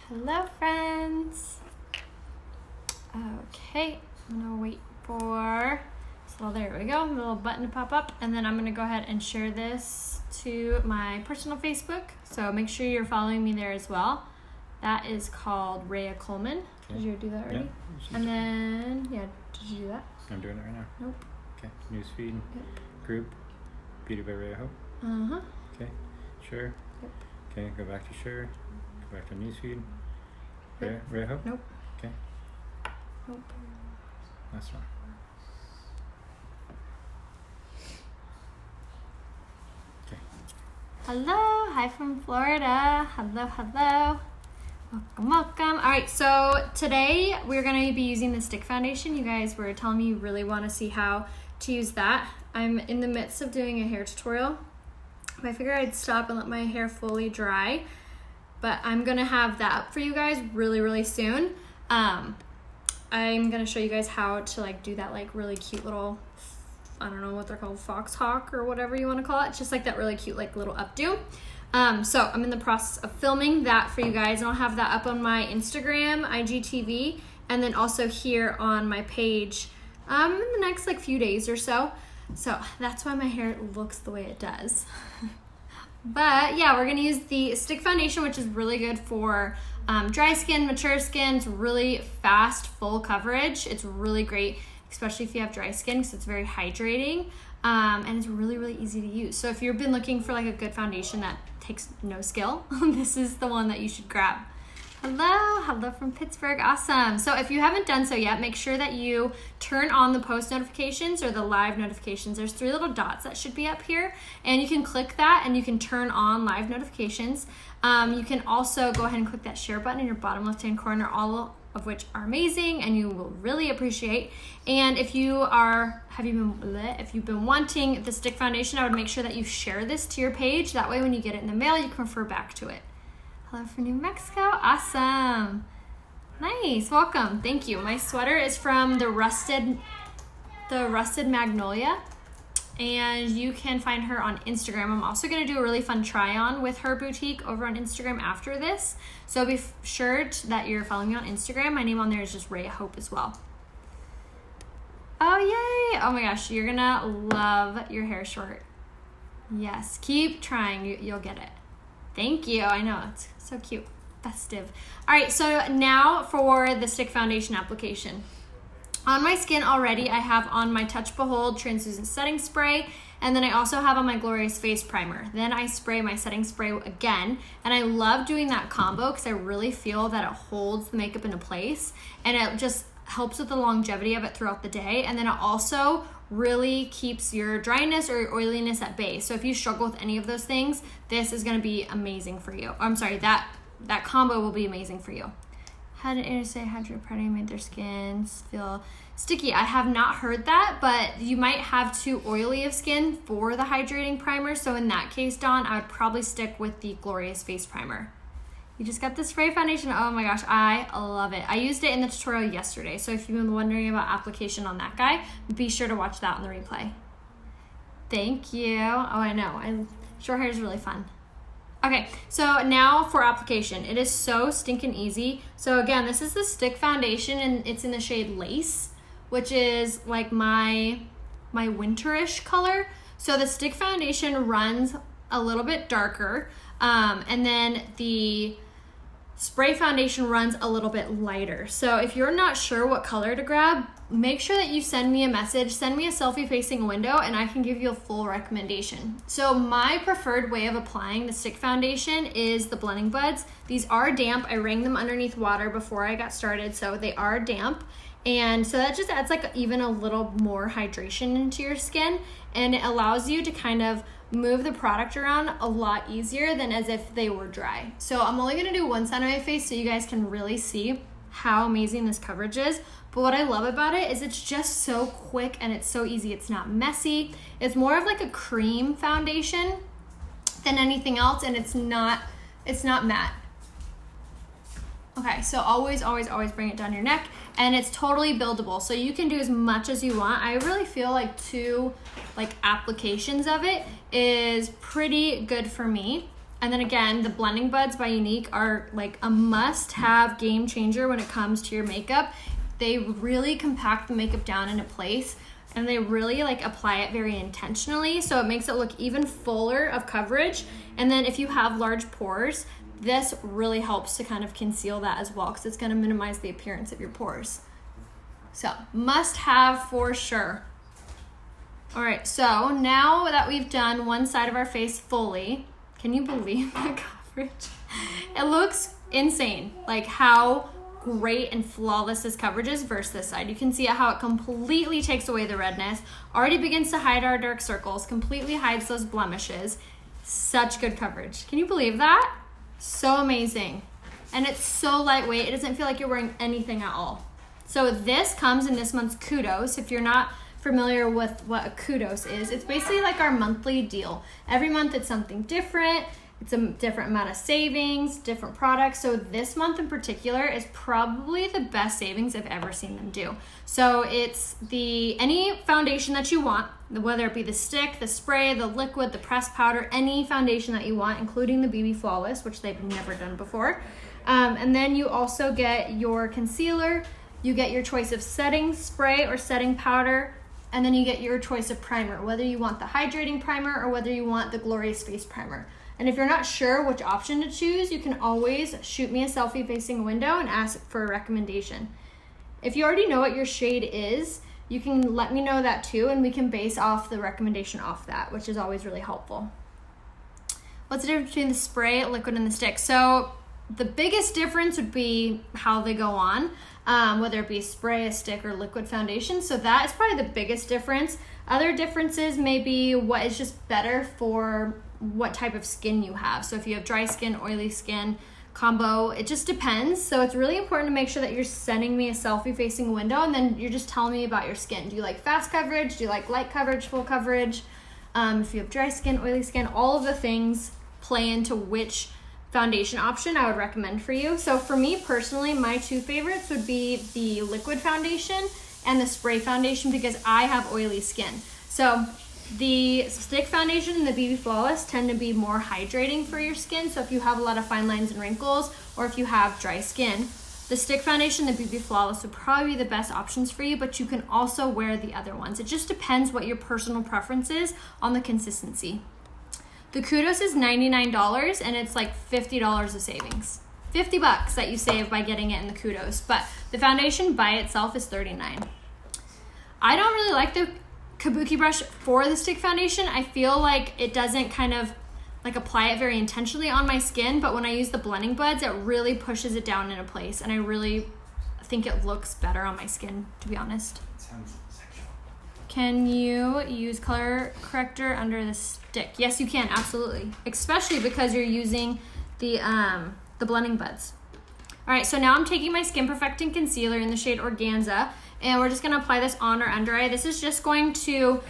Hello friends. Okay, I'm gonna wait for, so there we go, a little button to pop up, and then I'm gonna go ahead and share this to my personal Facebook, so make sure you're following me there as well. That is called Rhea Coleman. Okay. Did you do that already? Yeah. And then, yeah, did you do that? I'm doing it right now. Nope. Okay, newsfeed, Yep. group, Beauty by Rhea Hope. Uh-huh. Okay, share. Yep. Okay, go back to share. Go back to newsfeed. Yep. Rhea Hope? Nope. Okay, Nope. that's one. Okay. Hello, hi from Florida. Hello, hello. Welcome, welcome. All right, so today we're going to be using the stick foundation. You guys were telling me you really want to see how to use that. I'm in the midst of doing a hair tutorial. I figured I'd stop and let my hair fully dry, but I'm going to have that up for you guys really soon. I'm going to show you guys how to do that really cute little, I don't know what they're called, fox hawk or whatever you want to call it. It's just like that really cute little updo. So I'm in the process of filming that for you guys, and I'll have that up on my Instagram, IGTV, and then also here on my page in the next few days or so. So that's why my hair looks the way it does. But yeah, we're going to use the stick foundation, which is really good for dry skin, mature skin. It's really fast, full coverage. It's really great, especially if you have dry skin, because it's very hydrating. And it's really easy to use. So if you've been looking for a good foundation that takes no skill, this is the one that you should grab. Hello from Pittsburgh, awesome. So if you haven't done so yet, make sure that you turn on the post notifications or the live notifications. There's 3 little dots that should be up here, and you can click that and you can turn on live notifications. You can also go ahead and click that share button in your bottom left-hand corner, all of which are amazing and you will really appreciate. And if you've been wanting the stick foundation, I would make sure that you share this to your page. That way when you get it in the mail, you can refer back to it. Hello from New Mexico, awesome. Nice, welcome, thank you. My sweater is from the Rusted Magnolia, and you can find her on Instagram. I'm also gonna do a really fun try on with her boutique over on Instagram after this. So be sure that you're following me on Instagram. My name on there is just Rhea Hope as well. Oh, yay. Oh my gosh, you're gonna love your hair short. Yes, keep trying, you'll get it. Thank you, I know, it's so cute, festive. All right, so now for the stick foundation application. On my skin already, I have on my Touch Behold translucent setting spray, and then I also have on my Glorious Face Primer. Then I spray my setting spray again, and I love doing that combo because I really feel that it holds the makeup into place, and it just helps with the longevity of it throughout the day, and then it also really keeps your dryness or your oiliness at bay. So if you struggle with any of those things, this is going to be amazing for you. I'm sorry, that combo will be amazing for you. How did it say hydropressure made their skins feel sticky? I have not heard that, but you might have too oily of skin for the hydrating primer. So in that case, Dawn, I would probably stick with the Glorious Face Primer. You just got the spray foundation. Oh my gosh, I love it. I used it in the tutorial yesterday. So if you've been wondering about application on that guy, be sure to watch that on the replay. Thank you. Oh, I know. Short hair is really fun. Okay, so now for application. It is so stinking easy. So again, this is the stick foundation, and it's in the shade Lace, which is like my winterish color. So the stick foundation runs a little bit darker, and then the spray foundation runs a little bit lighter. So if you're not sure what color to grab, make sure that you send me a message, send me a selfie facing a window, and I can give you a full recommendation. So my preferred way of applying the stick foundation is the blending buds. These are damp. I wrung them underneath water before I got started, so they are damp. And so that just adds even a little more hydration into your skin, and it allows you to kind of move the product around a lot easier than as if they were dry. So I'm only gonna do one side of my face so you guys can really see how amazing this coverage is. But what I love about it is it's just so quick and it's so easy. It's not messy. It's more of a cream foundation than anything else, and it's not matte. Okay, so always bring it down your neck, and it's totally buildable. So you can do as much as you want. I really feel like 2 applications of it is pretty good for me. And then again, the blending buds by Unique are like a must-have game changer when it comes to your makeup. They really compact the makeup down into place, and they really like apply it very intentionally, so it makes it look even fuller of coverage. And then if you have large pores, this really helps to kind of conceal that as well, because it's going to minimize the appearance of your pores. So must have for sure. All right, so now that we've done one side of our face fully, can you believe the coverage? It looks insane, like how great and flawless this coverage is versus this side. You can see how it completely takes away the redness, already begins to hide our dark circles, completely hides those blemishes. Such good coverage. Can you believe that? So amazing. And it's so lightweight, it doesn't feel like you're wearing anything at all. So this comes in this month's Kudos. If you're not familiar with what a Kudos is, it's basically like our monthly deal. Every month it's something different. It's a different amount of savings, different products. So this month in particular is probably the best savings I've ever seen them do. So it's any foundation that you want, whether it be the stick, the spray, the liquid, the pressed powder, any foundation that you want, including the BB Flawless, which they've never done before. And then you also get your concealer, you get your choice of setting spray or setting powder, and then you get your choice of primer, whether you want the hydrating primer or whether you want the Glorious Face Primer. And if you're not sure which option to choose, you can always shoot me a selfie facing a window and ask for a recommendation. If you already know what your shade is, you can let me know that too, and we can base off the recommendation off that, which is always really helpful. What's the difference between the spray, liquid, and the stick? So the biggest difference would be how they go on, whether it be spray, a stick, or liquid foundation. So that is probably the biggest difference. Other differences may be what is just better for what type of skin you have. So if you have dry skin, oily skin, combo, it just depends. So it's really important to make sure that you're sending me a selfie facing a window, and then you're just telling me about your skin. Do you like fast coverage? Do you like light coverage, full coverage? If you have dry skin, oily skin, all of the things play into which foundation option I would recommend for you. So for me personally, my two favorites would be the liquid foundation and the spray foundation, because I have oily skin. So the stick foundation and the BB Flawless tend to be more hydrating for your skin. So if you have a lot of fine lines and wrinkles, or if you have dry skin, the stick foundation, the BB Flawless would probably be the best options for you, but you can also wear the other ones. It just depends what your personal preference is on the consistency. The Kudos is $99, and it's like $50 of savings. $50 that you save by getting it in the Kudos, but the foundation by itself is $39. I don't really like the kabuki brush for the stick foundation. I feel like it doesn't kind of like apply it very intentionally on my skin, but when I use the blending buds, it really pushes it down into place, and I really think it looks better on my skin, to be honest. It sounds sexual. Can you use color corrector under the stick? Yes, you can, absolutely. Especially because you're using the blending buds. All right, so now I'm taking my Skin Perfecting Concealer in the shade Organza, and we're just gonna apply this on our under eye. This is just going to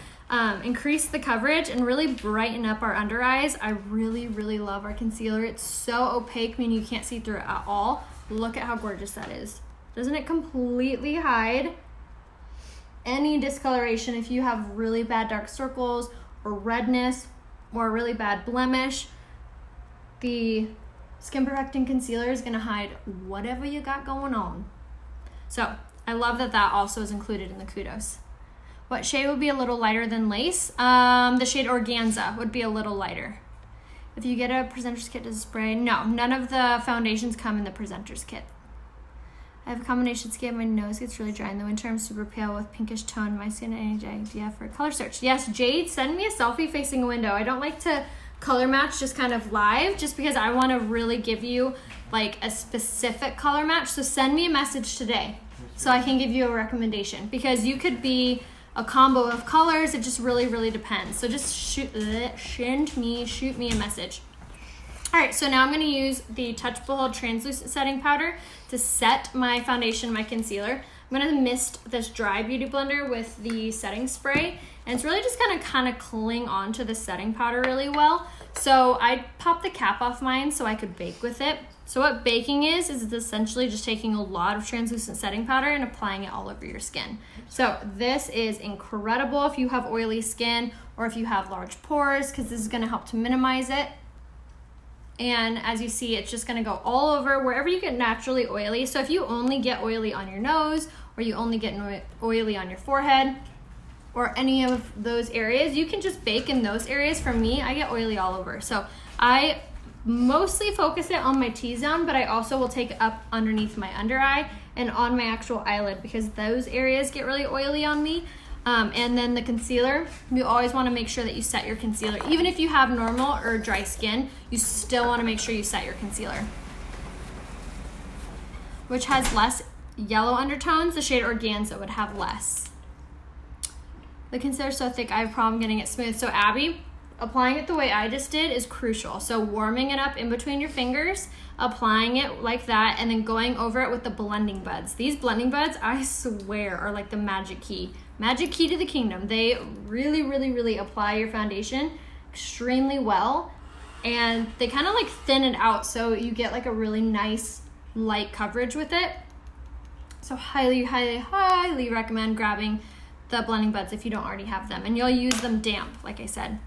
increase the coverage and really brighten up our under eyes. I really, really love our concealer. It's so opaque, meaning you can't see through it at all. Look at how gorgeous that is. Doesn't it completely hide any discoloration? If you have really bad dark circles or redness or a really bad blemish, the Skin Perfecting Concealer is gonna hide whatever you got going on. So I love that that also is included in the Kudos. What shade would be a little lighter than Lace? The shade Organza would be a little lighter. If you get a presenter's kit, does it spray? No, none of the foundations come in the presenter's kit. I have a combination skin. My nose gets really dry in the winter. I'm super pale with pinkish tone. My skin any idea for a color search? Yes, Jade, send me a selfie facing a window. I don't like to color match just kind of live, just because I want to really give you like a specific color match. So send me a message today so I can give you a recommendation, because you could be a combo of colors. It just really, really depends. So just shoot me a message. All right, so now I'm gonna use the Touch Behold Translucent Setting Powder to set my foundation, my concealer. I'm gonna mist this dry beauty blender with the setting spray, and it's really just gonna kind of cling onto the setting powder really well. So I popped the cap off mine so I could bake with it. So what baking is it's essentially just taking a lot of translucent setting powder and applying it all over your skin. So this is incredible if you have oily skin or if you have large pores, because this is gonna help to minimize it. And as you see, it's just gonna go all over wherever you get naturally oily. So if you only get oily on your nose, or you only get oily on your forehead, or any of those areas, you can just bake in those areas. For me, I get oily all over. So I mostly focus it on my T-zone, but I also will take it up underneath my under eye and on my actual eyelid, because those areas get really oily on me. And then the concealer, you always want to make sure that you set your concealer. Even if you have normal or dry skin, you still want to make sure you set your concealer. Which has less yellow undertones. The shade Organza would have less. The concealer's so thick, I have a problem getting it smooth. So Abby, applying it the way I just did is crucial. So warming it up in between your fingers, applying it like that, and then going over it with the blending buds. These blending buds, I swear, are like the magic key. Magic key to the kingdom. They really, really, really apply your foundation extremely well, and they kind of like thin it out so you get like a really nice light coverage with it. So highly, highly, highly recommend grabbing the blending buds if you don't already have them, and you'll use them damp, like I said.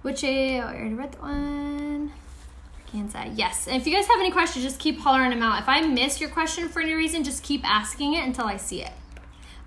Which I already read that one. Organza, yes. And if you guys have any questions, just keep hollering them out. If I miss your question for any reason, just keep asking it until I see it.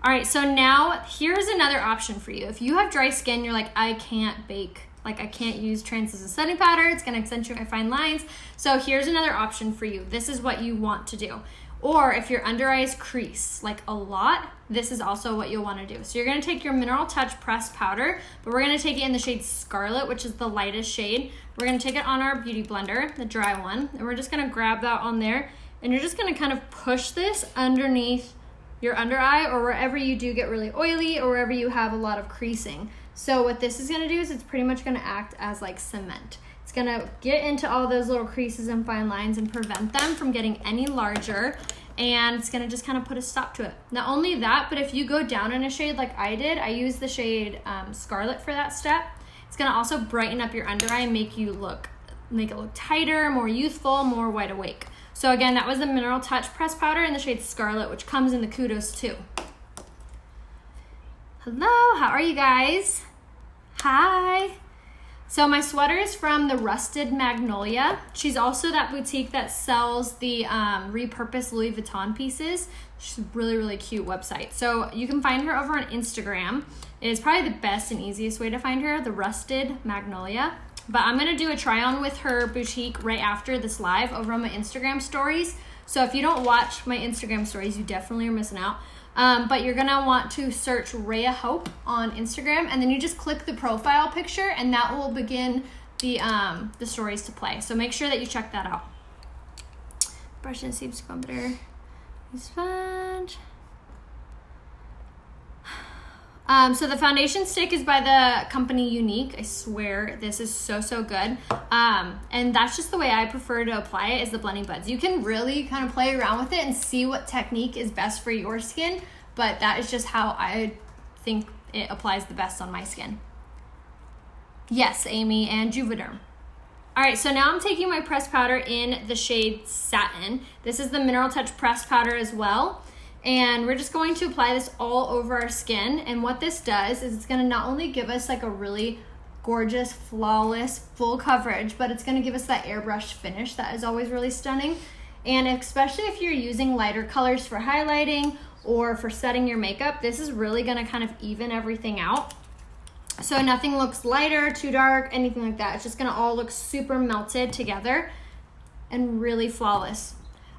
All right, so now here's another option for you. If you have dry skin, you're like, I can't bake, like I can't use translucent setting powder, it's gonna accentuate my fine lines. So here's another option for you. This is what you want to do. Or if your under eyes crease like a lot, this is also what you'll want to do. So you're going to take your Mineral Touch pressed powder, but we're going to take it in the shade Scarlet, which is the lightest shade. We're going to take it on our beauty blender, the dry one, and we're just going to grab that on there, and you're just going to kind of push this underneath your under eye, or wherever you do get really oily, or wherever you have a lot of creasing. So what this is going to do is it's pretty much going to act as like cement. It's gonna get into all those little creases and fine lines and prevent them from getting any larger, and it's gonna just kind of put a stop to it. Not only that, but if you go down in a shade like I did, I use the shade Scarlet for that step. It's gonna also brighten up your under eye and make it look tighter, more youthful, more wide awake. So again, that was the Mineral Touch pressed powder in the shade Scarlet, which comes in the Kudos too. Hello, how are you guys? Hi. So my sweater is from the Rusted Magnolia. She's also that boutique that sells the repurposed Louis Vuitton pieces. She's a really, really cute website. So you can find her over on Instagram. It is probably the best and easiest way to find her, the Rusted Magnolia. But I'm gonna do a try on with her boutique right after this live over on my Instagram stories. So if you don't watch my Instagram stories, you definitely are missing out. But you're gonna want to search Rhea Hope on Instagram, and then you just click the profile picture, and that will begin the stories to play. So make sure that you check that out. Brushing seems to go better. Sponge. So the foundation stick is by the company Unique. I swear this is so, so good. And that's just the way I prefer to apply it, is the blending buds. You can really kind of play around with it and see what technique is best for your skin, but that is just how I think it applies the best on my skin. Yes, Amy and Juvederm. All right, so now I'm taking my pressed powder in the shade Satin. This is the Mineral Touch pressed powder as well. And we're just going to apply this all over our skin. And what this does is it's gonna not only give us like a really gorgeous, flawless, full coverage, but it's gonna give us that airbrushed finish that is always really stunning. And especially if you're using lighter colors for highlighting or for setting your makeup, this is really gonna kind of even everything out. So nothing looks lighter, too dark, anything like that. It's just gonna all look super melted together and really flawless.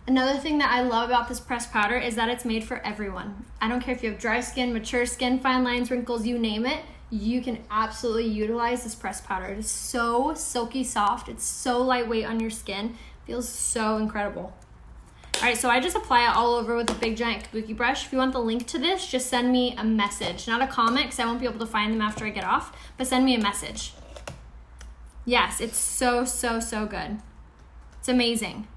Another thing that I love about this pressed powder is that it's made for everyone. I don't care if you have dry skin, mature skin, fine lines, wrinkles, you name it, you can absolutely utilize this pressed powder. It is so silky soft. It's so lightweight on your skin. Feels so incredible. All right, so I just apply it all over with a big giant kabuki brush. If you want the link to this, just send me a message. Not a comment, because I won't be able to find them after I get off, but send me a message. Yes, it's so, so, so good. It's amazing.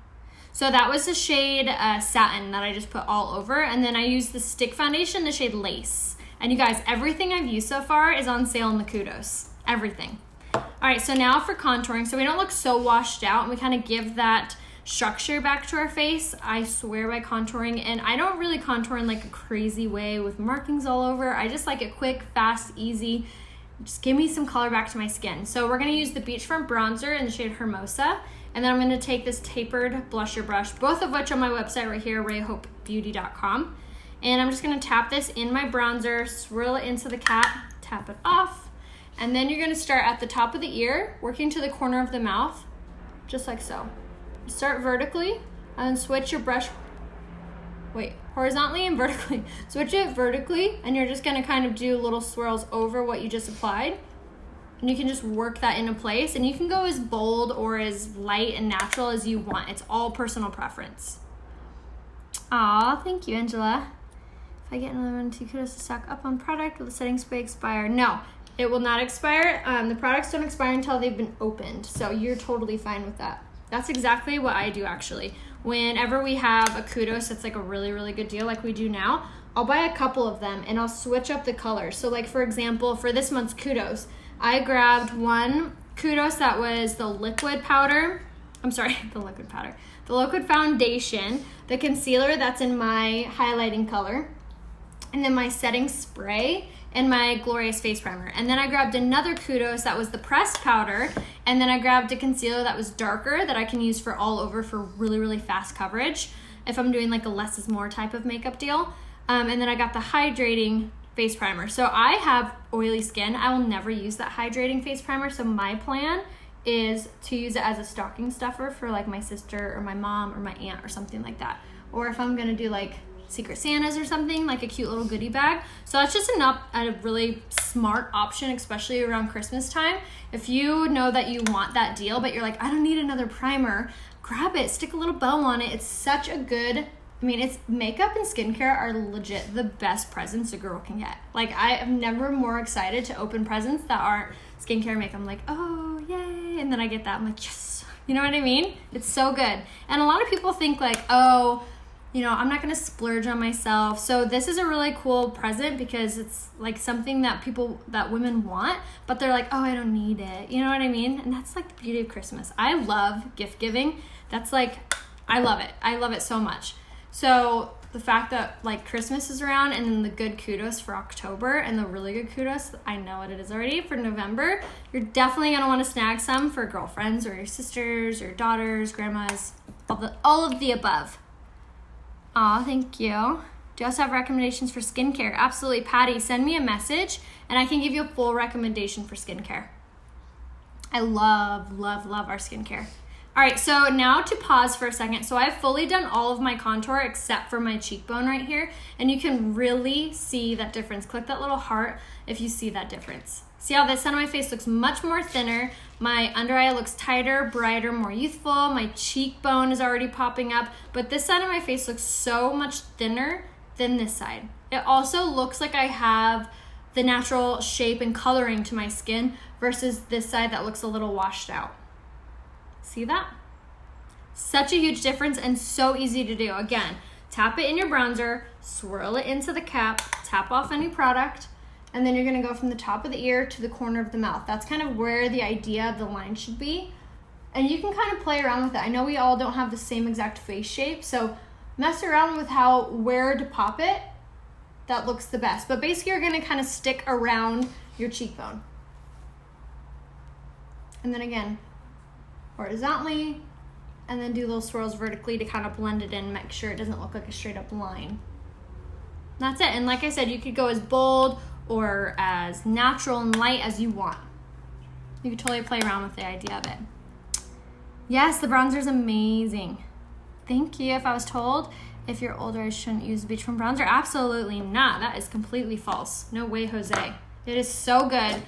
So that was the shade Satin that I just put all over. And then I used the stick foundation, the shade Lace. And you guys, everything I've used so far is on sale in the Kudos. Everything. All right, so now for contouring. So we don't look so washed out, and we kind of give that structure back to our face. I swear by contouring. And I don't really contour in like a crazy way with markings all over. I just like it quick, fast, easy. Just give me some color back to my skin. So we're gonna use the Beachfront bronzer in the shade Hermosa. And then I'm gonna take this tapered blusher brush, both of which on my website right here, rayhopebeauty.com. And I'm just gonna tap this in my bronzer, swirl it into the cap, tap it off. And then you're gonna start at the top of the ear, working to the corner of the mouth, just like so. Start vertically, and then switch your brush, horizontally and vertically. Switch it vertically, and you're just gonna kind of do little swirls over what you just applied. And you can just work that into place, and you can go as bold or as light and natural as you want. It's all personal preference. Aw, thank you, Angela. If I get another one, 2 kudos to stock up on product, will the setting spray expire? No, it will not expire. The products don't expire until they've been opened, so you're totally fine with that. That's exactly what I do, actually. Whenever we have a kudos that's like a really, really good deal like we do now, I'll buy a couple of them and I'll switch up the colors. So like, for example, for this month's kudos, I grabbed one kudos that was the liquid powder. I'm sorry, the liquid foundation, the concealer that's in my highlighting color, and then my setting spray and my Glorious face primer. And then I grabbed another kudos that was the pressed powder, and then I grabbed a concealer that was darker that I can use for all over for really, really fast coverage if I'm doing like a less is more type of makeup deal. And then I got the hydrating face primer. So I have oily skin. I will never use that hydrating face primer. So my plan is to use it as a stocking stuffer for like my sister or my mom or my aunt or something like that. Or if I'm gonna do like Secret Santas or something, like a cute little goodie bag. So that's just a really smart option, especially around Christmas time. If you know that you want that deal, but you're like, I don't need another primer, grab it, stick a little bow on it. It's such a good, it's makeup and skincare are legit the best presents a girl can get. Like, I am never more excited to open presents that aren't skincare and makeup. I'm like, oh, yay. And then I get that, I'm like, yes. You know what I mean? It's so good. And a lot of people think like, oh, I'm not gonna splurge on myself. So this is a really cool present because it's like something that women want, but they're like, oh, I don't need it. You know what I mean? And that's like the beauty of Christmas. I love gift giving. That's like, I love it. I love it so much. So the fact that like Christmas is around, and then the good kudos for October, and the really good kudos, I know what it is already, for November, you're definitely gonna wanna snag some for girlfriends or your sisters or daughters, grandmas, all of the above. Aw, thank you. Do you also have recommendations for skincare? Absolutely, Patty, send me a message and I can give you a full recommendation for skincare. I love, love, love our skincare. All right, so now to pause for a second. So I've fully done all of my contour except for my cheekbone right here, and you can really see that difference. Click that little heart if you see that difference. See how this side of my face looks much more thinner. My under eye looks tighter, brighter, more youthful. My cheekbone is already popping up, but this side of my face looks so much thinner than this side. It also looks like I have the natural shape and coloring to my skin versus this side that looks a little washed out. See that? Such a huge difference and so easy to do. Again, tap it in your bronzer, swirl it into the cap, tap off any product, and then you're gonna go from the top of the ear to the corner of the mouth. That's kind of where the idea of the line should be. And you can kind of play around with it. I know we all don't have the same exact face shape, so mess around with where to pop it. That looks the best. But basically you're gonna kind of stick around your cheekbone. And then again, horizontally, and then do little swirls vertically to kind of blend it in, make sure it doesn't look like a straight up line. That's it. And like I said, you could go as bold or as natural and light as you want. You could totally play around with the idea of it. Yes, the bronzer's amazing. Thank you. If I was told if you're older I shouldn't use the Beachfront bronzer, absolutely not. That is completely false. No way, Jose. It is so good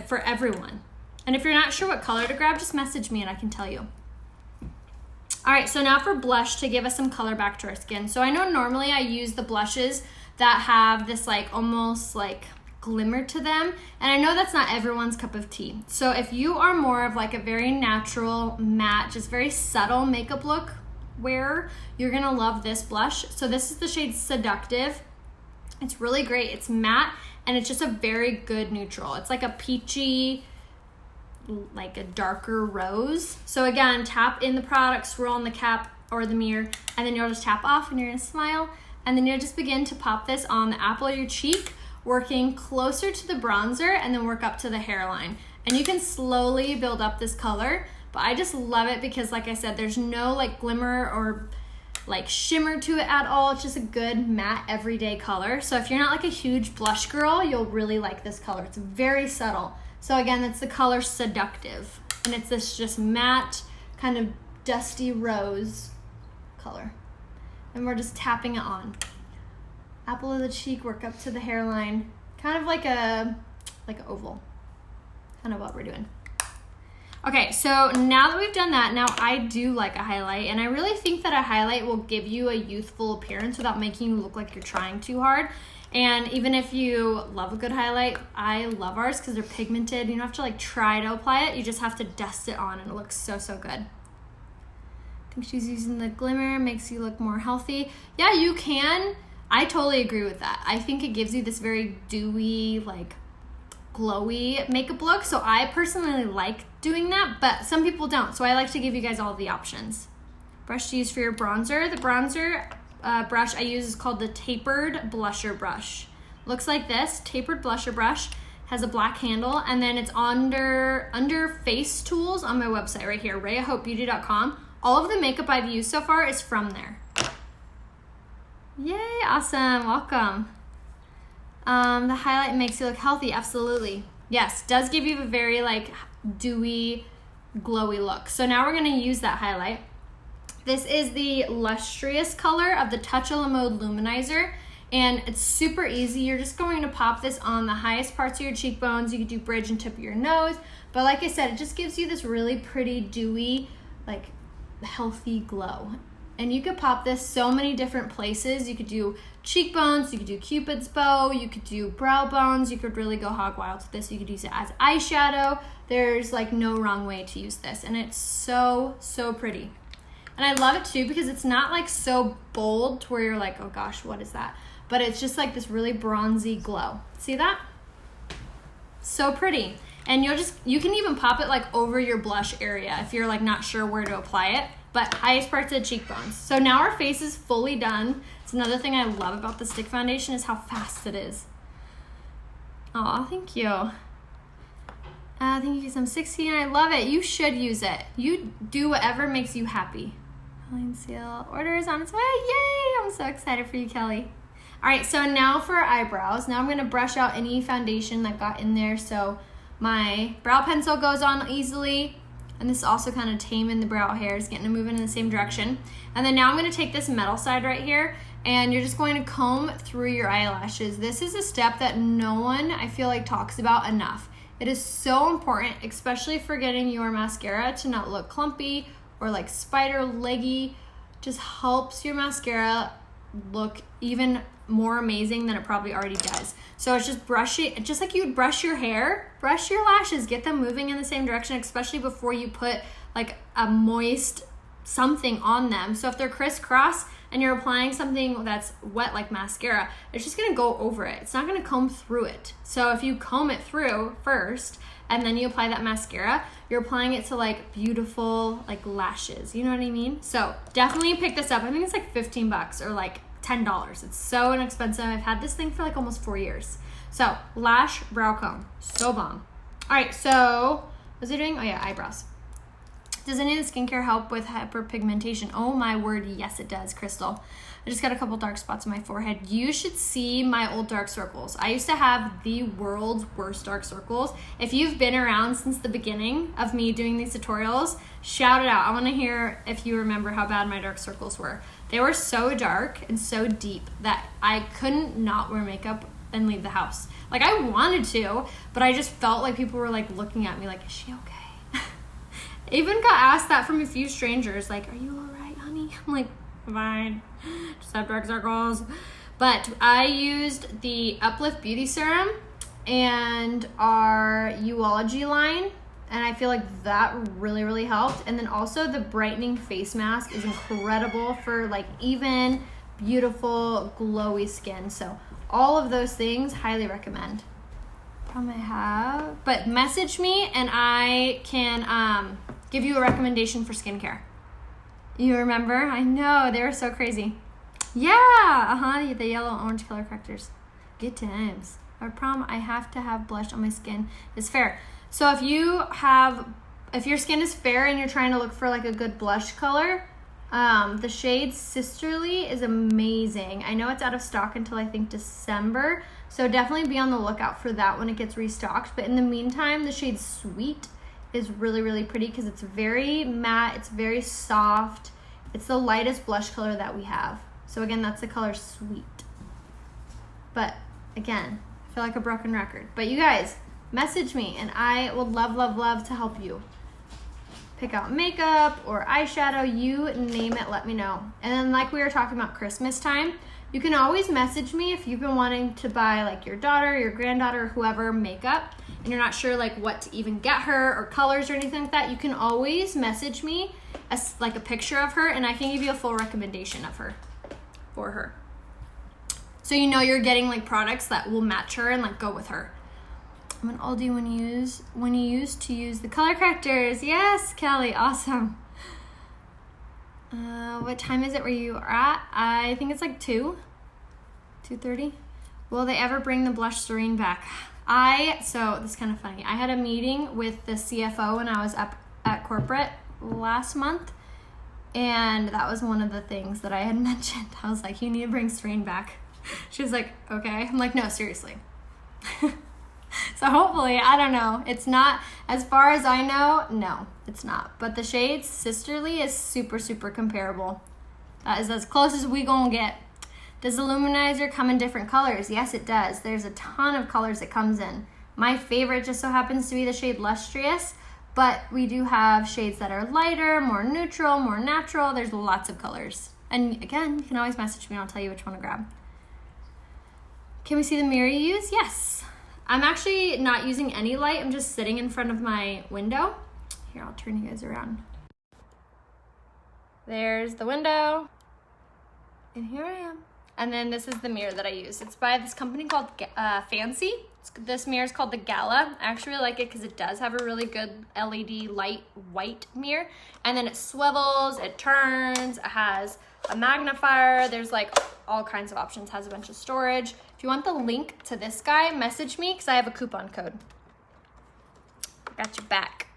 for everyone. And if you're not sure what color to grab, just message me and I can tell you. All right, so now for blush to give us some color back to our skin. So I know normally I use the blushes that have this like almost like glimmer to them, and I know that's not everyone's cup of tea. So if you are more of like a very natural, matte, just very subtle makeup look wearer, you're gonna love this blush. So this is the shade Seductive. It's really great. It's matte and it's just a very good neutral. It's like a peachy, like a darker rose. So again, tap in the product, swirl on the cap or the mirror, and then you'll just tap off and you're gonna smile, and then you'll just begin to pop this on the apple of your cheek, working closer to the bronzer and then work up to the hairline. And you can slowly build up this color, But I just love it because, like I said, there's no like glimmer or like shimmer to it at all. It's just a good matte everyday color. So if you're not like a huge blush girl, you'll really like this color. It's very subtle. So again, that's the color Seductive. And it's this just matte, kind of dusty rose color. And we're just tapping it on. Apple of the cheek, work up to the hairline. Kind of like an oval. Kind of what we're doing. Okay, so now that we've done that, now I do like a highlight, and I really think that a highlight will give you a youthful appearance without making you look like you're trying too hard. And even if you love a good highlight, I love ours because they're pigmented. You don't have to like try to apply it. You just have to dust it on and it looks so, so good. I think she's using the glimmer, makes you look more healthy. Yeah, you can. I totally agree with that. I think it gives you this very dewy, like glowy makeup look. So I personally like doing that, but some people don't. So I like to give you guys all the options. Brush to use for your bronzer. The bronzer brush I use is called the Tapered Blusher Brush. Looks like this. Tapered Blusher Brush has a black handle, and then it's under face tools on my website right here, rayahopebeauty.com. All of the makeup I've used so far is from there. Yay, awesome, welcome. The highlight makes you look healthy, absolutely. Yes, does give you a very like dewy, glowy look. So now we're gonna use that highlight. This is the lustrous color of the Touch of La Mode Luminizer, and it's super easy. You're just going to pop this on the highest parts of your cheekbones. You could do bridge and tip of your nose, but like I said, it just gives you this really pretty, dewy, like healthy glow. And you could pop this so many different places. You could do cheekbones, you could do Cupid's bow, you could do brow bones, you could really go hog wild with this. You could use it as eyeshadow. There's like no wrong way to use this, and it's so, so pretty. And I love it too because it's not like so bold to where you're like, oh gosh, what is that? But it's just like this really bronzy glow. See that? So pretty. And you can even pop it like over your blush area if you're like not sure where to apply it, but highest parts of the cheekbones. So now our face is fully done. It's another thing I love about the stick foundation is how fast it is. Aw, thank you. Thank you because I'm 16 and I love it. You should use it. You do whatever makes you happy. Line seal order is on its way. Yay! I'm so excited for you, Kelly. All right, so now for our eyebrows. Now I'm gonna brush out any foundation that got in there so my brow pencil goes on easily. And this is also kind of taming the brow hairs, getting them moving in the same direction. And then now I'm gonna take this metal side right here and you're just going to comb through your eyelashes. This is a step that no one, I feel like, talks about enough. It is so important, especially for getting your mascara to not look clumpy or like spider leggy. Just helps your mascara look even more amazing than it probably already does. So it's just brushing, just like you would brush your hair, brush your lashes, get them moving in the same direction, especially before you put like a moist something on them. So if they're crisscross and you're applying something that's wet like mascara, it's just gonna go over it. It's not gonna comb through it. So if you comb it through first and then you apply that mascara, you're applying it to like beautiful like lashes, you know what I mean? So definitely pick this up. I think it's like 15 bucks or like $10. It's so inexpensive. I've had this thing for like almost 4 years. So lash brow comb, so bomb. All right, so what was I doing? Oh yeah, eyebrows. Does any of the skincare help with hyperpigmentation? Oh my word, yes it does, Crystal. I just got a couple dark spots on my forehead. You should see my old dark circles. I used to have the world's worst dark circles. If you've been around since the beginning of me doing these tutorials, shout it out. I wanna hear if you remember how bad my dark circles were. They were so dark and so deep that I couldn't not wear makeup and leave the house. Like I wanted to, but I just felt like people were like looking at me like, is she okay? I even got asked that from a few strangers, like, are you all right, honey? I'm like, fine, just have dark circles. But I used the Uplift Beauty Serum and our Uology line, and I feel like that really, really helped. And then also the brightening face mask is incredible for like even, beautiful, glowy skin. So all of those things, highly recommend. I have, but message me and I can give you a recommendation for skincare. You remember? I know, they were so crazy. Yeah, the yellow orange color correctors. Good times. I have to have blush on my skin is fair. So if you have if your skin is fair and you're trying to look for like a good blush color, the shade Sisterly is amazing. I know it's out of stock until I think December, so definitely be on the lookout for that when it gets restocked. But in the meantime, the shade Sweet is really, really pretty because it's very matte, it's very soft. It's the lightest blush color that we have. So again, that's the color Sweet. But again, I feel like a broken record. But you guys, message me and I would love, love, love to help you. Pick out makeup or eyeshadow, you name it, let me know. And then like we were talking about Christmas time, you can always message me if you've been wanting to buy like your daughter, your granddaughter, whoever makeup, and you're not sure like what to even get her or colors or anything like that. You can always message me as like a picture of her and I can give you a full recommendation of her, for her. So you know you're getting like products that will match her and like go with her. When all do when you used to use the color correctors. Yes, Kelly, awesome. What time is it where you are at? I think it's like 2:30. Will they ever bring the blush Serene back? So this is kind of funny. I had a meeting with the CFO when I was up at corporate last month, and that was one of the things that I had mentioned. I was like, you need to bring Serene back. She was like, okay. I'm like, no, seriously. So hopefully, I don't know. It's not, as far as I know, no, it's not. But the shade Sisterly is super, super comparable. That is as close as we gonna get. Does the luminizer come in different colors? Yes, it does. There's a ton of colors it comes in. My favorite just so happens to be the shade Lustrous, but we do have shades that are lighter, more neutral, more natural. There's lots of colors. And again, you can always message me and I'll tell you which one to grab. Can we see the mirror you use? Yes. I'm actually not using any light. I'm just sitting in front of my window. Here, I'll turn you guys around. There's the window. And here I am. And then this is the mirror that I use. It's by this company called Fancy. This mirror is called the Gala. I actually like it because it does have a really good LED light white mirror. And then it swivels, it turns, it has a magnifier. There's like all kinds of options, has a bunch of storage. If you want the link to this guy, message me because I have a coupon code. Got your back.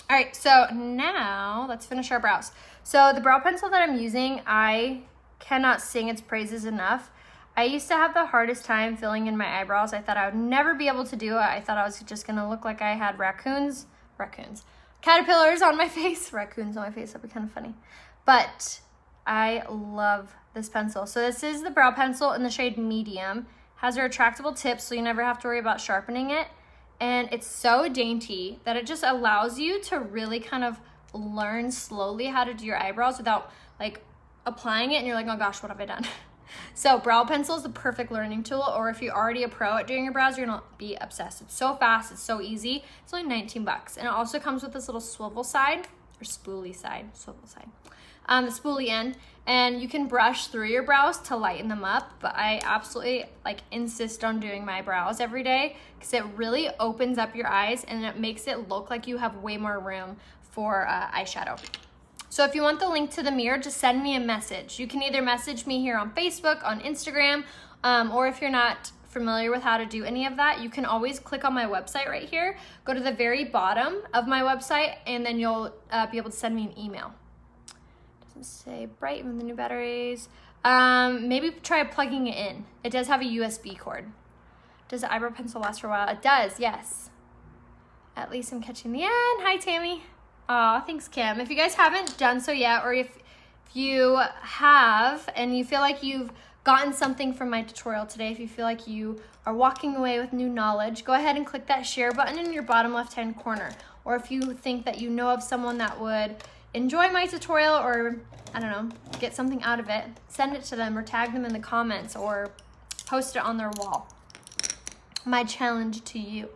All right, so now let's finish our brows. So the brow pencil that I'm using, I cannot sing its praises enough. I used to have the hardest time filling in my eyebrows. I thought I would never be able to do it. I thought I was just gonna look like I had caterpillars on my face. Raccoons on my face, that'd be kind of funny. But I love this pencil. So this is the brow pencil in the shade Medium. Has a retractable tip so you never have to worry about sharpening it. And it's so dainty that it just allows you to really kind of learn slowly how to do your eyebrows without like applying it and you're like, oh gosh, what have I done? So brow pencil is the perfect learning tool, or if you're already a pro at doing your brows, you're gonna be obsessed. It's so fast, it's so easy. It's only 19 bucks. And it also comes with this little swivel side, or spoolie side, swivel side. The spoolie end, and you can brush through your brows to lighten them up, but I absolutely like insist on doing my brows every day because it really opens up your eyes and it makes it look like you have way more room for eyeshadow. So if you want the link to the mirror, just send me a message. You can either message me here on Facebook, on Instagram, or if you're not familiar with how to do any of that, you can always click on my website right here, go to the very bottom of my website, and then you'll be able to send me an email. Doesn't say bright with the new batteries. Maybe try plugging it in. It does have a USB cord. Does the eyebrow pencil last for a while? It does, yes. At least I'm catching the end. Hi, Tammy. Aw, thanks, Kim. If you guys haven't done so yet, or if you have and you feel like you've gotten something from my tutorial today, if you feel like you are walking away with new knowledge, go ahead and click that share button in your bottom left-hand corner. Or if you think that you know of someone that would enjoy my tutorial or, I don't know, get something out of it, send it to them or tag them in the comments or post it on their wall. My challenge to you.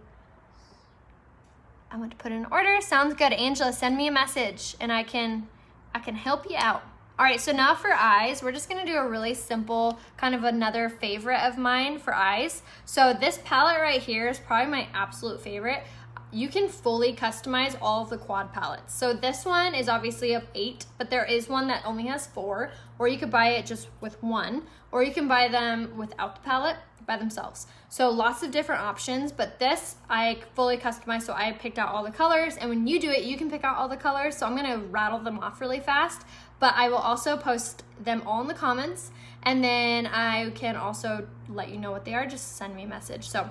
I want to put in an order. Sounds good. Angela, send me a message and I can help you out. All right, so now for eyes, we're just gonna do a really simple, kind of another favorite of mine for eyes. So this palette right here is probably my absolute favorite. you can fully customize all of the quad palettes. So this one is obviously of 8, but there is one that only has 4, or you could buy it just with 1, or you can buy them without the palette by themselves. So lots of different options, but this I fully customized, so I picked out all the colors, and when you do it, you can pick out all the colors. So I'm gonna rattle them off really fast, but I will also post them all in the comments, and then I can also let you know what they are. Just send me a message. So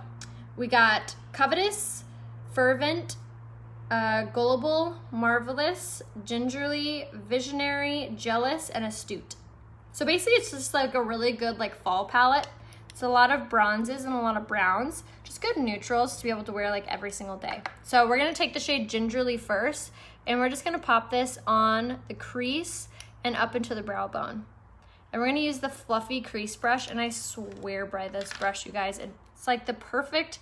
we got Covetous, Fervent, Gullible, Marvelous, Gingerly, Visionary, Jealous, and Astute. So basically it's just like a really good like fall palette. It's a lot of bronzes and a lot of browns, just good neutrals to be able to wear like every single day. So we're gonna take the shade Gingerly first, and we're just gonna pop this on the crease and up into the brow bone. And we're gonna use the fluffy crease brush, and I swear by this brush, you guys, it's like the perfect,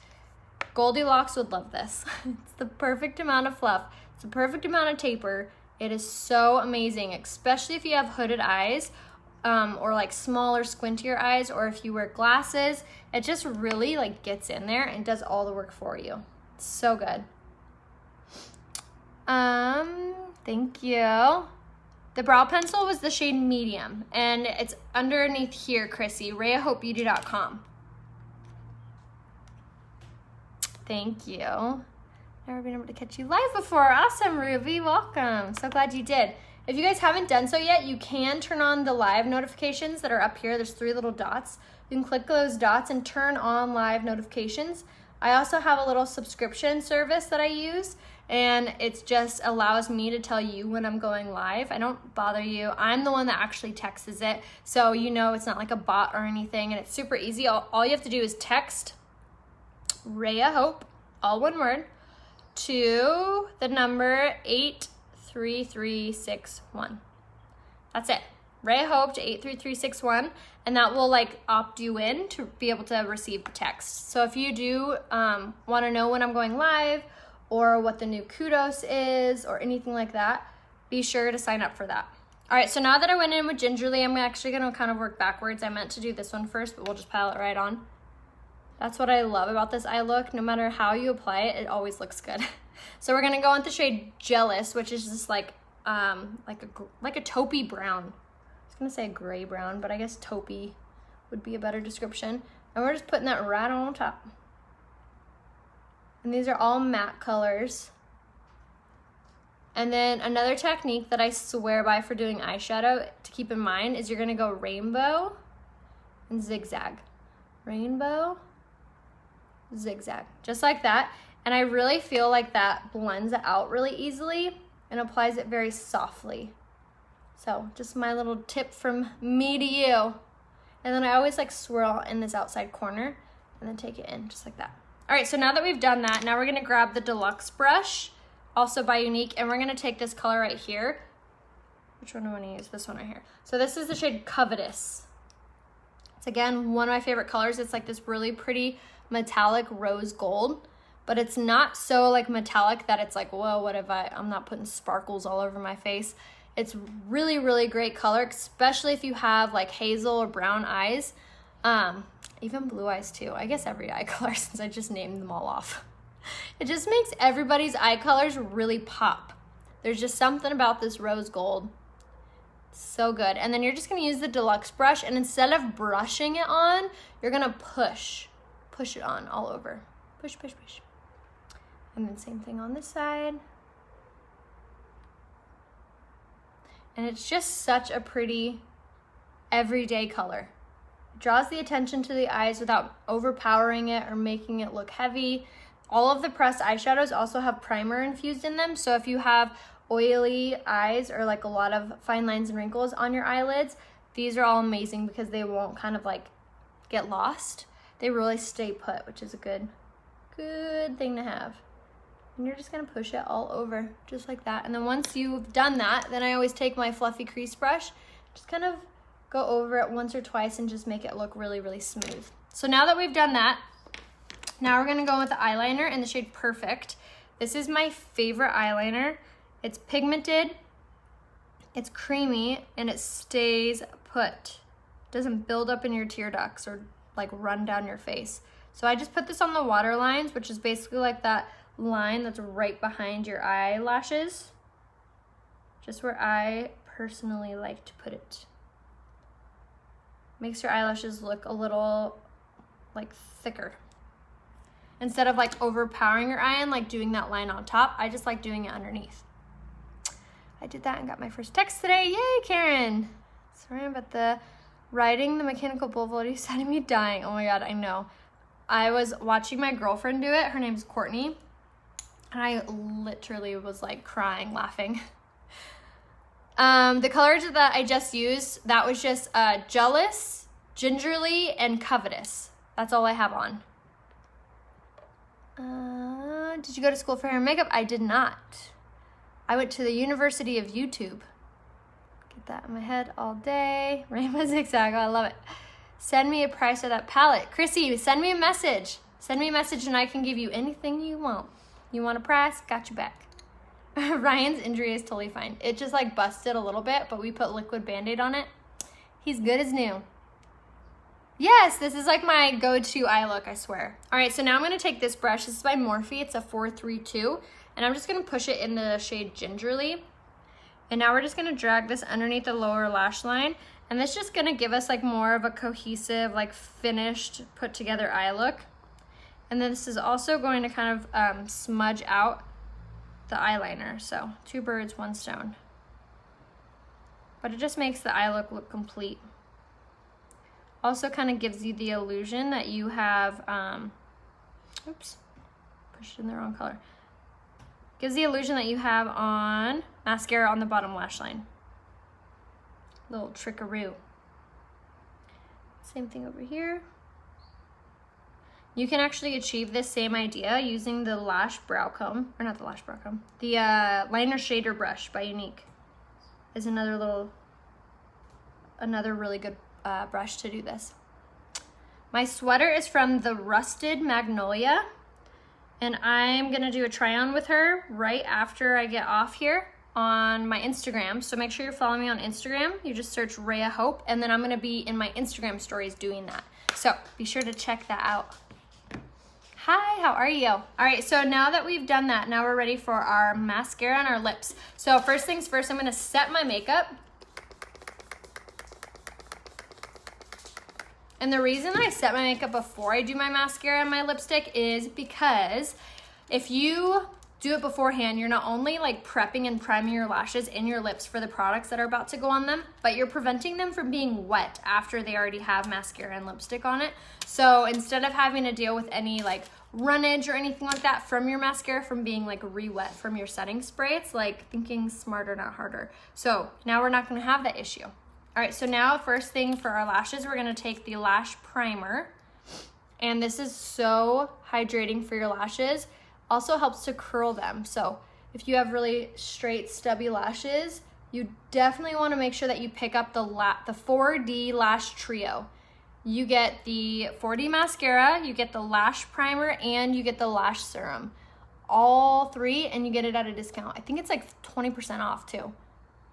Goldilocks would love this. It's the perfect amount of fluff. It's the perfect amount of taper. It is so amazing, especially if you have hooded eyes, or like smaller, squintier eyes, or if you wear glasses. It just really like gets in there and does all the work for you. It's so good. Thank you. The brow pencil was the shade Medium, and it's underneath here, Chrissy, RheaHopeBeauty.com. Thank you. Never been able to catch you live before. Awesome, Ruby, welcome. So glad you did. If you guys haven't done so yet, you can turn on the live notifications that are up here. There's 3 little dots. You can click those dots and turn on live notifications. I also have a little subscription service that I use, and it just allows me to tell you when I'm going live. I don't bother you. I'm the one that actually texts it, so you know it's not like a bot or anything, and it's super easy. All you have to do is text Rhea Hope, all one word, to the number 83361. That's it. Rhea Hope to 83361, and that will like opt you in to be able to receive the text. So if you do want to know when I'm going live, or what the new kudos is, or anything like that, be sure to sign up for that. All right, so now that I went in with Gingerly, I'm actually gonna kind of work backwards. I meant to do this one first, but we'll just pile it right on. That's what I love about this eye look. No matter how you apply it, it always looks good. So we're gonna go with the shade Jealous, which is just like a taupey brown. I was gonna say gray brown, but I guess taupey would be a better description. And we're just putting that right on top. And these are all matte colors. And then another technique that I swear by for doing eyeshadow to keep in mind is you're gonna go rainbow and zigzag. Rainbow, zigzag, just like that. And I really feel like that blends it out really easily and applies it very softly. So just my little tip from me to you. And then I always like swirl in this outside corner and then take it in just like that. All right, so now that we've done that, now we're gonna grab the Deluxe brush, also by Unique, and we're gonna take this color right here. Which one do I wanna use? This one right here. So this is the shade Covetous. It's again, one of my favorite colors. It's like this really pretty metallic rose gold, but it's not so like metallic that it's like, whoa, what if I'm not putting sparkles all over my face. It's really, really great color, especially if you have like hazel or brown eyes. Even blue eyes too. I guess every eye color, since I just named them all off. It just makes everybody's eye colors really pop. There's just something about this rose gold. So good. And then you're just gonna use the Deluxe brush, and instead of brushing it on, you're gonna push it on all over. Push, push, push. And then same thing on this side. And it's just such a pretty everyday color. It draws the attention to the eyes without overpowering it or making it look heavy. All of the pressed eyeshadows also have primer infused in them, so if you have oily eyes or like a lot of fine lines and wrinkles on your eyelids, these are all amazing because they won't kind of like get lost. They really stay put, which is a good thing to have. And you're just gonna push it all over just like that. And then once you've done that, then I always take my fluffy crease brush, just kind of go over it once or twice and just make it look really, really smooth. So now that we've done that, now we're gonna go with the eyeliner in the shade Perfect. This is my favorite eyeliner. It's pigmented, it's creamy, and it stays put. It doesn't build up in your tear ducts or like run down your face. So I just put this on the water lines, which is basically like that line that's right behind your eyelashes. Just where I personally like to put it. Makes your eyelashes look a little like thicker. Instead of like overpowering your eye and like doing that line on top, I just like doing it underneath. I did that and got my first text today. Yay, Karen. Sorry about the riding the mechanical bull volley setting me dying. Oh my God, I know. I was watching my girlfriend do it. Her name's Courtney. And I literally was like crying, laughing. The colors that I just used, that was just Jealous, Gingerly, and Covetous. That's all I have on. Did you go to school for hair and makeup? I did not. I went to the University of YouTube. Get that in my head all day. Rainbow Zigzag, oh, I love it. Send me a price of that palette. Chrissy, send me a message. Send me a message and I can give you anything you want. You want a price? Got you back. Ryan's injury is totally fine. It just like busted a little bit, but we put liquid Band-Aid on it. He's good as new. Yes, this is like my go-to eye look, I swear. All right, so now I'm gonna take this brush. This is by Morphe, it's a 432, and I'm just gonna push it in the shade Gingerly. And now we're just gonna drag this underneath the lower lash line, and this is just gonna give us like more of a cohesive, like finished, put together eye look. And then this is also going to kind of smudge out the eyeliner. So 2 birds, 1 stone. But it just makes the eye look complete. Also kind of gives you the illusion that you have, oops, pushed in the wrong color. Gives the illusion that you have on mascara on the bottom lash line. Little trickaroo. Same thing over here. You can actually achieve this same idea using the lash brow comb, or not the lash brow comb, the liner shader brush by Unique is another really good brush to do this. My sweater is from the Rusted Magnolia, and I'm gonna do a try on with her right after I get off here on my Instagram. So make sure you're following me on Instagram. You just search Rhea Hope, and then I'm gonna be in my Instagram stories doing that. So be sure to check that out. Hi, how are you? All right, so now that we've done that, now we're ready for our mascara and our lips. So first things first, I'm gonna set my makeup. And the reason I set my makeup before I do my mascara and my lipstick is because if you do it beforehand, you're not only like prepping and priming your lashes and your lips for the products that are about to go on them, but you're preventing them from being wet after they already have mascara and lipstick on it. So instead of having to deal with any like runnage or anything like that from your mascara from being like re-wet from your setting spray, it's like thinking smarter, not harder. So now we're not gonna have that issue. All right, so now first thing for our lashes, we're gonna take the lash primer. And this is so hydrating for your lashes. Also helps to curl them. So if you have really straight, stubby lashes, you definitely wanna make sure that you pick up the 4D Lash Trio. You get the 4D mascara, you get the lash primer, and you get the lash serum. All 3, and you get it at a discount. I think it's like 20% off too.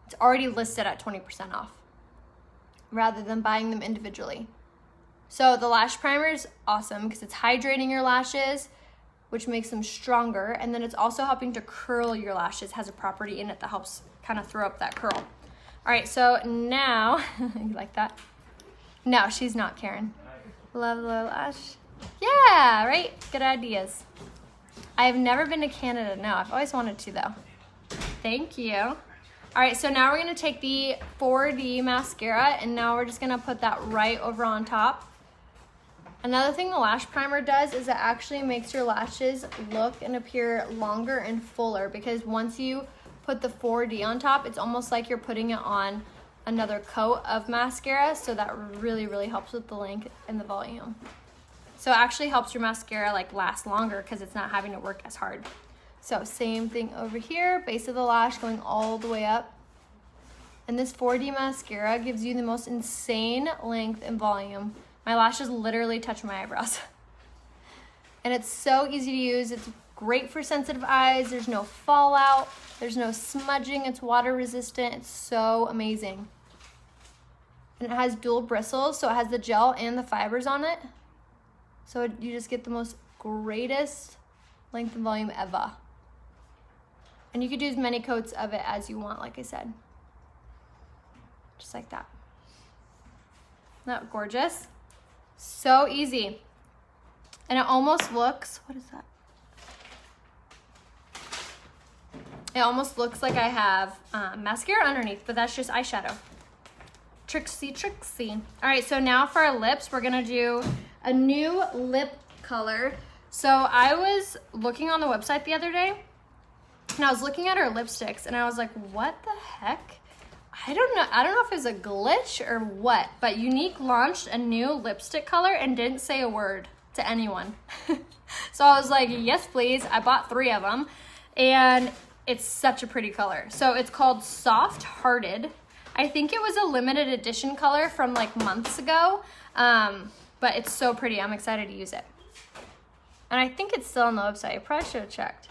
It's already listed at 20% off rather than buying them individually. So the lash primer is awesome because it's hydrating your lashes, which makes them stronger, and then it's also helping to curl your lashes, has a property in it that helps kind of throw up that curl. All right, so now, you like that? No, she's not, Karen. Love the little lash. Yeah, right? Good ideas. I've never been to Canada, no. I've always wanted to, though. Thank you. All right, so now we're gonna take the 4D mascara, and now we're just gonna put that right over on top. Another thing the lash primer does is it actually makes your lashes look and appear longer and fuller, because once you put the 4D on top, it's almost like you're putting it on another coat of mascara, so that really, really helps with the length and the volume. So it actually helps your mascara like last longer because it's not having to work as hard. So same thing over here, base of the lash going all the way up. And this 4D mascara gives you the most insane length and volume. My lashes literally touch my eyebrows. And it's so easy to use. It's great for sensitive eyes. There's no fallout. There's no smudging. It's water resistant. It's so amazing. And it has dual bristles, so it has the gel and the fibers on it. So you just get the most greatest Length and volume ever. And you could do as many coats of it as you want, like I said. Just like that. Isn't that gorgeous? So easy. And it almost looks, what is that? It almost looks like I have mascara underneath, but that's just eyeshadow. Tricksy, tricksy. All right, so now for our lips, we're gonna do a new lip color. So I was looking on the website the other day, and I was looking at her lipsticks, and I was like, what the heck? I don't know if it was a glitch or what, but Unique launched a new lipstick color and didn't say a word to anyone. So I was like, yes, please. I bought 3 of them, and it's such a pretty color. So it's called Soft Hearted. I think it was a limited edition color from like months ago, but it's so pretty. I'm excited to use it. And I think it's still on the website. I probably should have checked.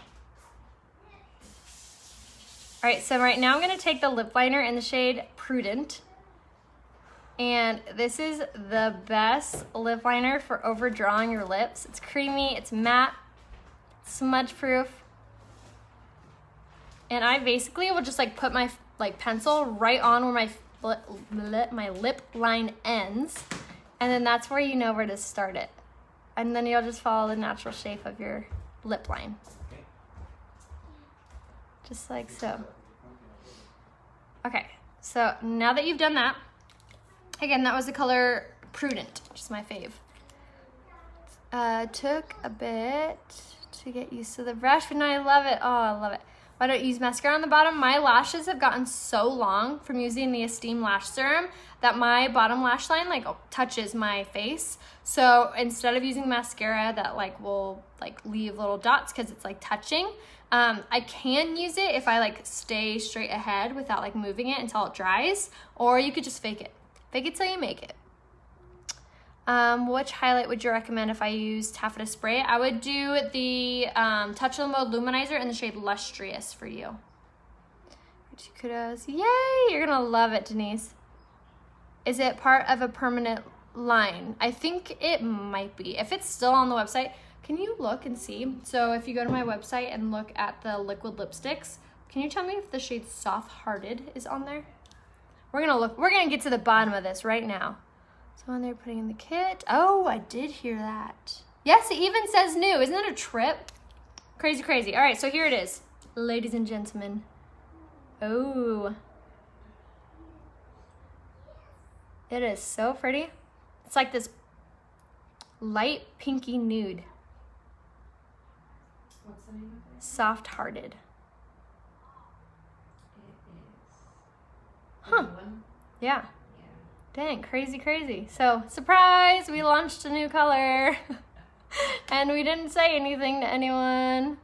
All right, so right now I'm gonna take the lip liner in the shade Prudent. And this is the best lip liner for overdrawing your lips. It's creamy, it's matte, smudge proof. And I basically will just like put my pencil right on where my lip line ends. And then that's where you know where to start it. And then you'll just follow the natural shape of your lip line. Just like so. Okay, so now that you've done that, again, that was the color Prudent, which is my fave. Took a bit to get used to the brush, but now I love it. Oh, I love it. Why don't you use mascara on the bottom? My lashes have gotten so long from using the Esteem Lash Serum that my bottom lash line like touches my face. So instead of using mascara that like will like leave little dots because it's like touching, I can use it if I like stay straight ahead without like moving it until it dries, or you could just fake it. Fake it till you make it. Which highlight would you recommend if I use taffeta spray? I would do the Touch of the Mode Luminizer in the shade Lustrous for you. Kudos. Yay! You're gonna love it, Denise. Is it part of a permanent line? I think it might be. If it's still on the website, can you look and see? So if you go to my website and look at the liquid lipsticks, can you tell me if the shade Soft Hearted is on there? We're gonna get to the bottom of this right now. So when they're putting in the kit, oh, I did hear that. Yes, it even says new. Isn't that a trip? Crazy, crazy. All right, so here it is, ladies and gentlemen. Oh, it is so pretty. It's like this light pinky nude. What's the name of it? Soft Hearted. It is. Huh. One? Yeah. Yeah. Dang, crazy, crazy. So, surprise, we launched a new color. And we didn't say anything to anyone.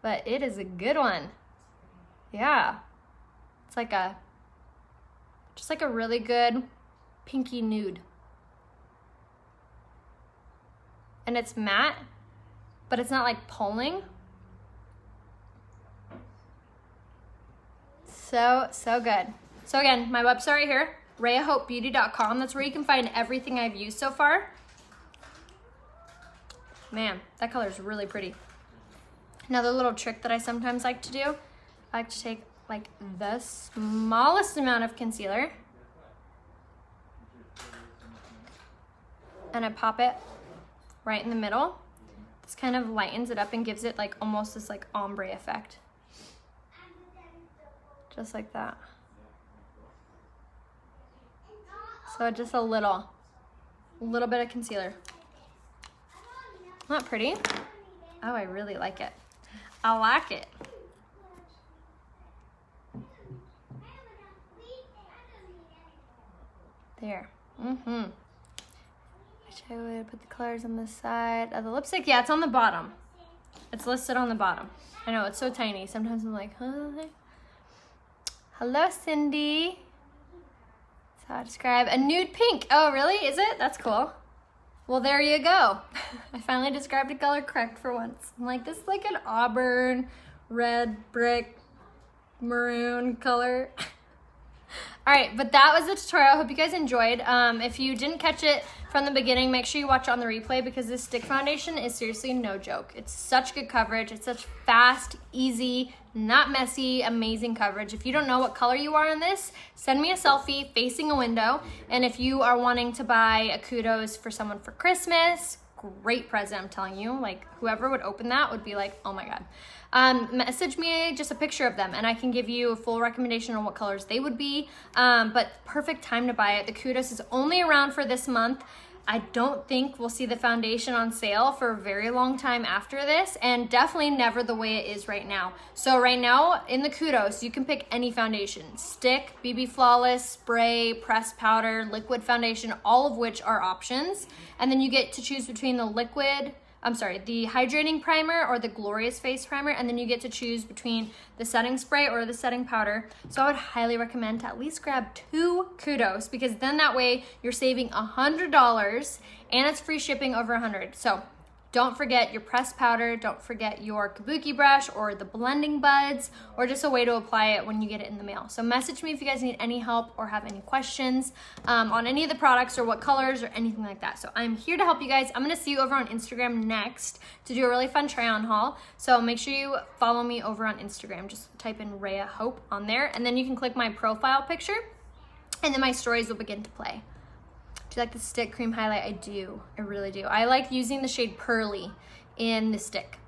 But it is a good one. Yeah. It's like just like a really good pinky nude. And it's matte, but it's not like pulling. So, so good. So again, my website right here, rayahopebeauty.com. That's where you can find everything I've used so far. Man, that color is really pretty. Another little trick that I sometimes like to do, I like to take like the smallest amount of concealer and I pop it right in the middle. This kind of lightens it up and gives it like almost this like ombre effect. Just like that. So just a little bit of concealer. Not pretty? Oh, I really like it. I like it. There. Wish I would put the colors on the side of the lipstick. Yeah, it's on the bottom. It's listed on the bottom. I know, it's so tiny. Sometimes I'm like, huh? Hello, Cindy. That's how I describe a nude pink. Oh, really? Is it? That's cool. Well, there you go. I finally described a color correct for once. I'm like, this is like an auburn, red, brick, maroon color. All right, but that was the tutorial. I hope you guys enjoyed. If you didn't catch it from the beginning, make sure you watch it on the replay because this stick foundation is seriously no joke. It's such good coverage. It's such fast, easy, not messy, amazing coverage. If you don't know what color you are in this, send me a selfie facing a window. And if you are wanting to buy a kudos for someone for Christmas, great present, I'm telling you. Like, whoever would open that would be like, oh my God. Message me just a picture of them and I can give you a full recommendation on what colors they would be. But perfect time to buy it. The kudos is only around for this month. I don't think we'll see the foundation on sale for a very long time after this, and definitely never the way it is right now. So right now in the kudos, you can pick any foundation: stick, BB Flawless, spray, pressed powder, liquid foundation, all of which are options. And then you get to choose between the the hydrating primer or the Glorious Face primer, and then you get to choose between the setting spray or the setting powder. So I would highly recommend to at least grab 2 kudos, because then that way you're saving $100 and it's free shipping over $100. So don't forget your pressed powder, don't forget your kabuki brush or the blending buds, or just a way to apply it when you get it in the mail. So message me if you guys need any help or have any questions on any of the products or what colors or anything like that. So I'm here to help you guys. I'm gonna see you over on Instagram next to do a really fun try on haul. So make sure you follow me over on Instagram. Just type in Rhea Hope on there, and then you can click my profile picture, and then my stories will begin to play. Do you like the stick cream highlight? I do. I really do. I like using the shade Pearly in the stick.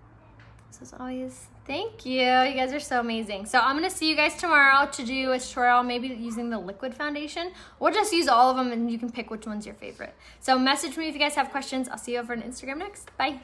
So as always, thank you. You guys are so amazing. So I'm going to see you guys tomorrow to do a tutorial, maybe using the liquid foundation. We'll just use all of them and you can pick which one's your favorite. So message me if you guys have questions. I'll see you over on Instagram next. Bye.